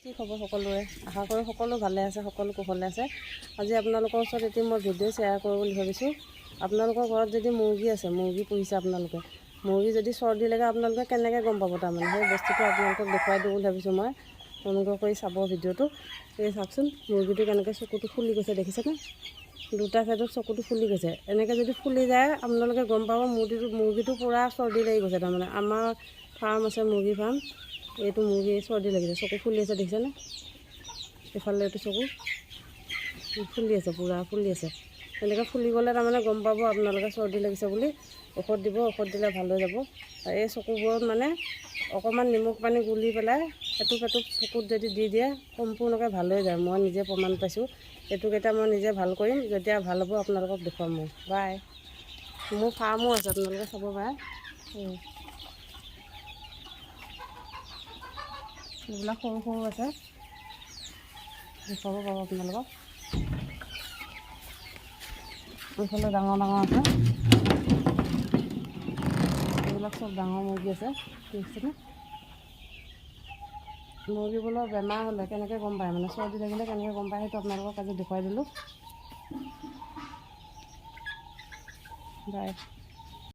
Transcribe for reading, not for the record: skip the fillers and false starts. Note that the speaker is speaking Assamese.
কি খবৰ সকলোৰে? আশা কৰোঁ সকলো ভালে আছে, সকলো কুশলে আছে। আজি আপোনালোকৰ ওচৰত এটি মই ভিডিঅ' শ্বেয়াৰ কৰোঁ বুলি ভাবিছোঁ। আপোনালোকৰ ঘৰত যদি মুৰ্গী আছে, মুৰ্গী পুহিছে আপোনালোকে, মুৰ্গী যদি চৰ্দি লাগে আপোনালোকে কেনেকৈ গম পাব? তাৰমানে সেই বস্তুটো আপোনালোকক দেখুৱাই দিওঁ বুলি ভাবিছোঁ মই। অনুগ্ৰহ কৰি চাব ভিডিঅ'টো। এই চাওকচোন মুৰ্গীটো কেনেকৈ চকুটো ফুলি গৈছে, দেখিছেনে? দুটা ছাইডত চকুটো ফুলি গৈছে। এনেকৈ যদি ফুলি যায় আপোনালোকে গম পাব মুৰ্গীটো পূৰা চৰ্দি লাগি গৈছে। তাৰমানে আমাৰ ফাৰ্ম আছে, মুৰ্গী ফাৰ্ম। এইটো মুৰ্গী চৰ্দি লাগিছে, চকু ফুলি আছে, দেখিছেনে? এইফালে এইটো চকু ফুলি আছে, পূৰা ফুলি আছে। এনেকৈ ফুলি গ'লে তাৰমানে গম পাব আপোনালোকে চৰ্দি লাগিছে বুলি। ঔষধ দিব, ঔষধ দিলে ভাল হৈ যাব। এই চকুবোৰত মানে অকণমান নিমখ পানী গুলি পেলাই এটুপ চকুত যদি দি দিয়ে সম্পূৰ্ণকৈ ভাল হৈ যায়। মই নিজে প্ৰমাণ পাইছোঁ। এইটোকেইটা মই নিজে ভাল কৰিম, যেতিয়া ভাল হ'ব আপোনালোকক দেখুৱাম মই। বাই। মোৰ ফাৰ্মো আছে, আপোনালোকে চাব পাৰে। এইবিলাক সৰু সৰু আছে, দেখুৱাব পাব আপোনালোকক। এইফালে ডাঙৰ ডাঙৰ আছে, এইবিলাক চব ডাঙৰ মুৰ্গী আছে, দেখিছেনে? মুৰ্গীবোৰৰ বেমাৰ হ'লে কেনেকৈ গম পায়, মানে চৰ্দি লাগিলে কেনেকৈ গম পায়, সেইটো আপোনালোকক আজি দেখুৱাই দিলোঁ। বাই।